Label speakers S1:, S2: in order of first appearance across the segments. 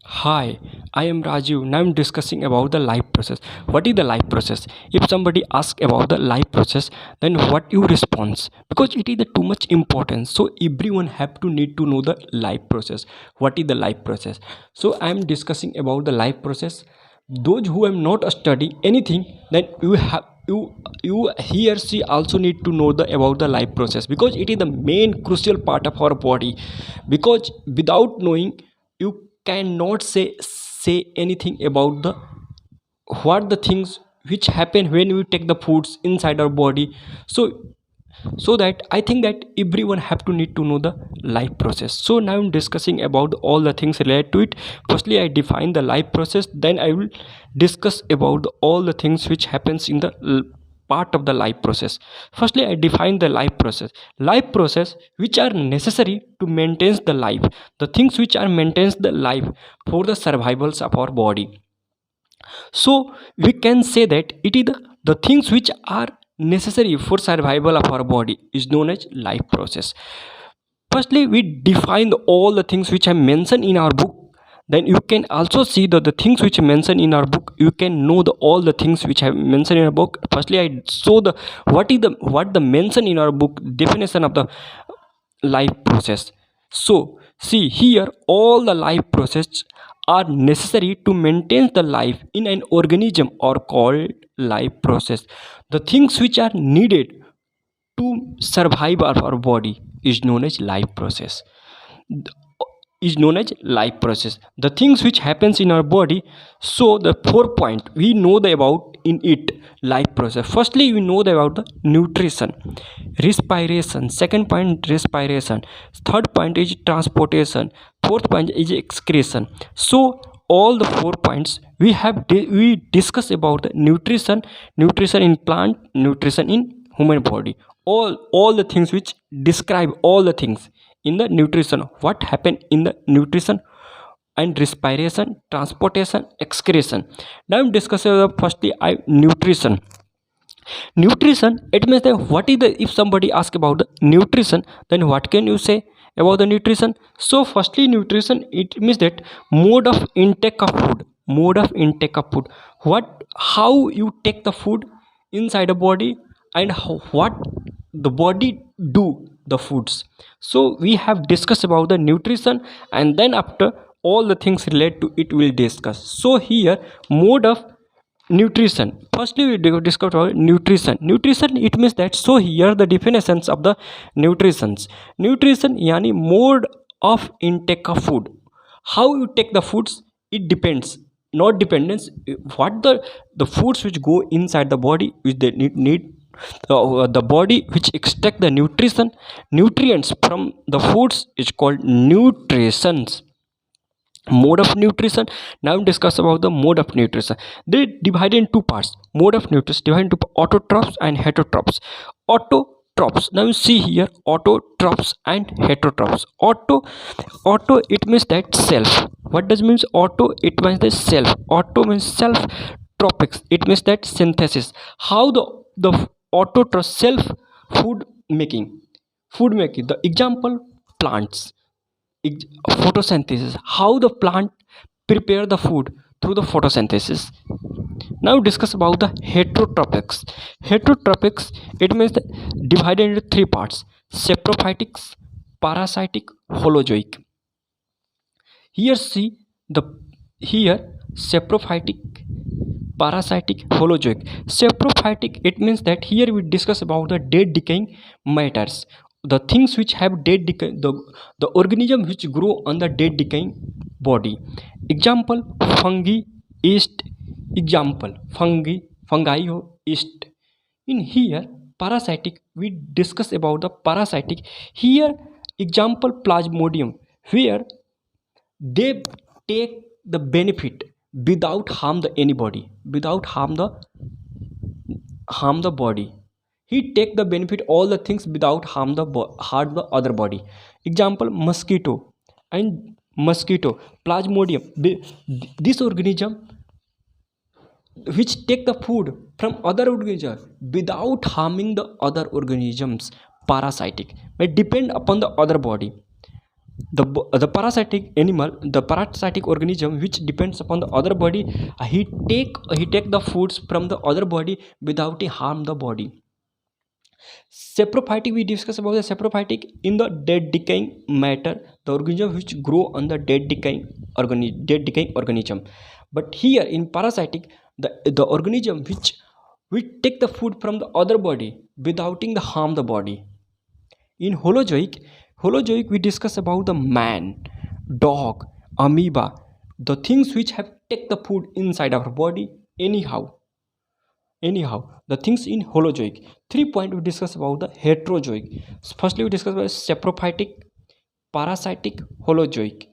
S1: Hi, I am Rajiv. Now I'm discussing about the life process. What is the life process? If somebody asks about the life process, then what you respond? Because it is the too much importance. So everyone have to need to know the life process. What is the life process? So I am discussing about the life process. Those who have not studied anything, then you he or she also need to know the about the life process because it is the main crucial part of our body. Because without knowing, you cannot say anything about the what the things which happen when we take the foods inside our body. So that I think that everyone have to need to know the life process. So now I'm discussing about all the things related to it. Firstly, I define the life process, then I will discuss about all the things which happens in the part of the life process. Firstly, I define the life process which are necessary to maintain the life, the things which are maintains the life for the survivals of our body. So we can say that it is the things which are necessary for survival of our body is known as life process. Firstly, we define all the things which I mentioned in our book. Then you can also see the things which I mentioned in our book. You can know all the things which I mentioned in our book. Firstly, I saw the what the mention in our book definition of the life process. So see here, all the life process are necessary to maintain the life in an organism are called life process. The things which are needed to survive our body is known as life process. Is known as life process, the things which happens in our body. So the 4 point we know the about in it life process. Firstly, we know the about the nutrition, respiration. Second point, respiration. Third point is transportation. Fourth point is excretion. So all the 4 points we discuss about the nutrition in plant, nutrition in human body. All the things which describe all the things in the nutrition, what happened in the nutrition and respiration, transportation, excretion. Now I'm discussing firstly nutrition. It means that what is the, if somebody ask about the nutrition, then what can you say about the nutrition? So firstly, nutrition, it means that mode of intake of food, what, how you take the food inside the body, and what the body do the foods. So we have discussed about the nutrition, and then after all the things related to it will discuss. So here, mode of nutrition. Firstly, we discuss about nutrition. It means that, so here the definitions of the nutrition yani mode of intake of food, how you take the foods. It depends, not dependence, what the foods which go inside the body which they need the body which extract the nutrients from the foods is called nutritions, mode of nutrition. Now discuss about the mode of nutrition. They divide in two parts. Mode of nutrition divided into autotrophs and heterotrophs. Autotrophs, now you see here, autotrophs and heterotrophs. Auto it means that self. What does means auto? It means the self. Auto means self. Tropics, it means that synthesis, how the autotroph self food making, the example, plants. Photosynthesis, how the plant prepare the food through the photosynthesis. Now discuss about the heterotropics. It means that divided into three parts: saprophytics, parasitic, holozoic. Here see the, here saprophytic, parasitic, holozoic. Saprophytic, it means that here we discuss about the dead decaying matters, the things which have dead decay, the organism which grow on the dead decaying body. Example, fungi, yeast. Example, fungi or yeast. In here, parasitic, we discuss about the parasitic. Here example, plasmodium, where they take the benefit without harm the anybody, without harm the body. He take the benefit all the things without harm the other body. Example, mosquito and plasmodium, this organism which take the food from other organisms without harming the other organisms, parasitic, may depend upon the other body. The parasitic animal, the parasitic organism which depends upon the other body, he take the foods from the other body without harm the body. Saprophytic, we discuss about the saprophytic in the dead decaying matter, the organism which grow on the dead decaying organism. But here in parasitic, the organism which take the food from the other body without the harm the body. In holozoic we discuss about the man, dog, amoeba, the things which have take the food inside our body anyhow, the things in holozoic. 3 point we discuss about the heterozoic. Firstly we discuss about saprophytic, parasitic, holozoic.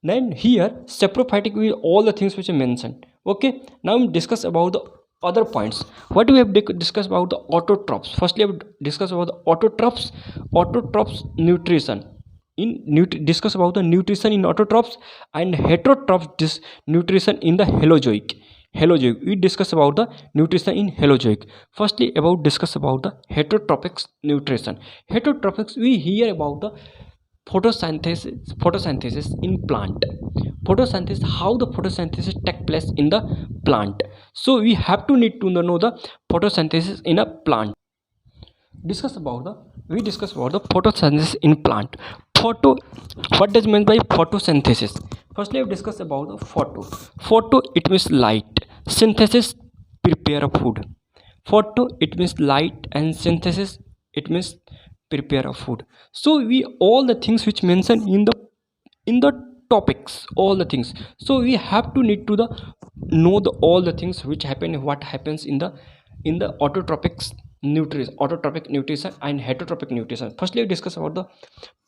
S1: Then here saprophytic will all the things which I mentioned. Okay, now we discuss about the other points. What we have discussed about the autotrophs. Firstly I have discussed about the autotrophs nutrition. Discuss about the nutrition in autotrophs and heterotrophs nutrition in the holozoic. We discuss about the nutrition in holozoic. Firstly about discuss about the heterotropics nutrition. Heterotropics, we hear about the photosynthesis in plant. Photosynthesis, how the photosynthesis take place in the plant. So we have to need to know the photosynthesis in a plant. We discuss about the photosynthesis in plant. What does mean by photosynthesis? Firstly we discuss about the photo, it means light, synthesis, prepare a food. Photo, it means light, and synthesis, it means prepare a food. So we all the things which mentioned in the topics, all the things. So we have to need to know all the things which happen, what happens in the autotropic nutrition and heterotropic nutrition. Firstly we discuss about the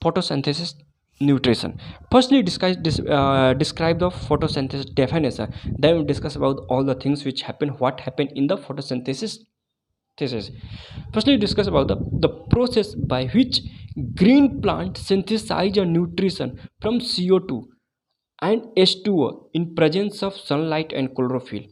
S1: photosynthesis nutrition. Firstly describe the photosynthesis definition. Then we discuss about all the things which happen, what happen in the photosynthesis thesis. Firstly discuss about the process by which green plants synthesize a nutrition from CO2 and H2O in presence of sunlight and chlorophyll.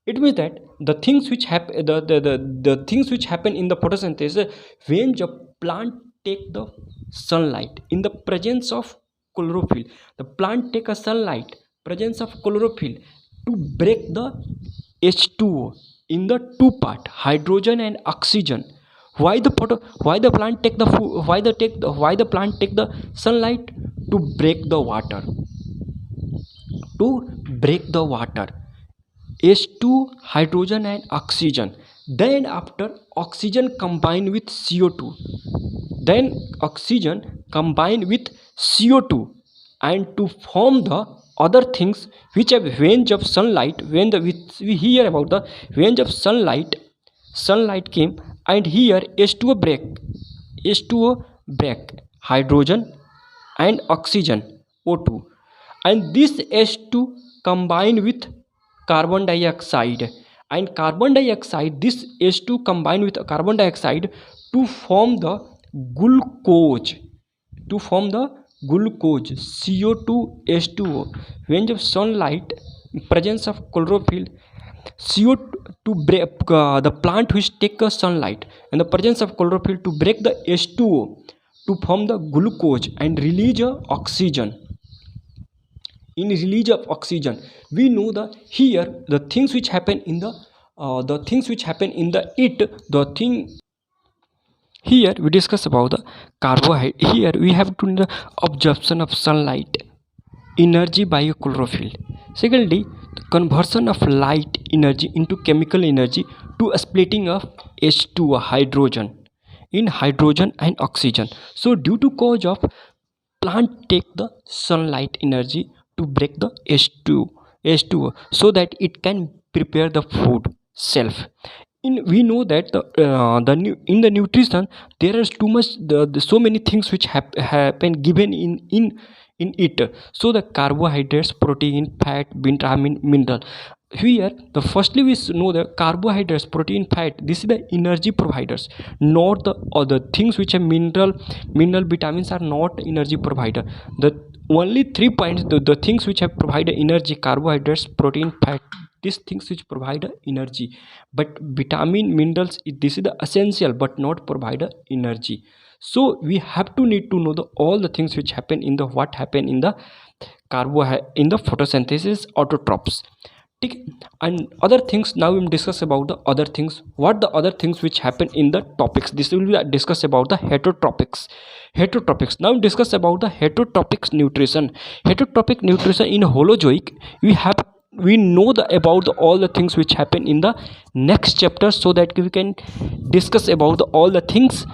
S1: It means that the things which happen, the things which happen in the photosynthesis when the plant take the sunlight in the presence of chlorophyll. The plant take a sunlight presence of chlorophyll to break the H2O in the two part, hydrogen and oxygen. Why the plant take the food, why the plant take the sunlight? To break the water, H2, hydrogen and oxygen. Then after oxygen combine with CO2, and to form the other things which have range of sunlight. When we hear about the range of sunlight came, and here H2O break hydrogen and oxygen, O2, and this H2 combine with carbon dioxide, and carbon dioxide, this H2 combine with carbon dioxide to form the glucose, CO2 H2O. Range of sunlight, presence of chlorophyll, CO2 to break the plant which take a sunlight and the presence of chlorophyll to break the H2O to form the glucose and release oxygen. In release of oxygen, we know here the things which happen in the here we discuss about the carbohydrate. Here we have to know the absorption of sunlight, energy by chlorophyll. Secondly, the conversion of light energy into chemical energy to splitting of H2 hydrogen in hydrogen and oxygen. So due to cause of plant take the sunlight energy to break the H2O so that it can prepare the food self. We know that in the nutrition there is too much so many things which happen given in it. So the carbohydrates, protein, fat, vitamin, mineral. Here the firstly we know the carbohydrates, protein, fat, this is the energy providers, not the other things which are mineral, vitamins are not energy provider. The only 3 points, the things which have provided energy: carbohydrates, protein, fat, these things which provide energy. But vitamin, minerals, this is the essential but not provide energy. So we have to need to know the all the things which happen in the what happen in the in the photosynthesis autotrophs. ठीक है? And other things, now we discuss about the other things. What the other things which happen in the topics? This will be discuss about the heterotropics. Heterotropics. Now we discuss about the heterotropics nutrition. Heterotropic nutrition in holozoic, we know about all the things which happen in the next chapter, so that we can discuss about all the things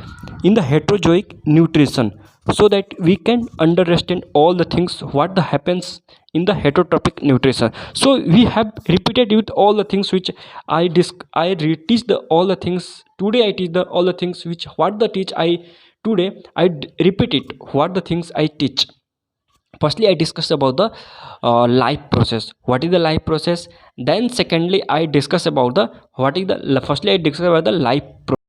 S1: in the heterozoic nutrition, so that we can understand all the things what the happens in the heterotropic nutrition. So we have repeated with all the things which I teach the all the things today. I teach the all the things which what the teach I today I repeat it what the things I teach. Firstly, I discussed about the life process. What is the life process? Then secondly, I discuss about the what is the firstly I discuss about the life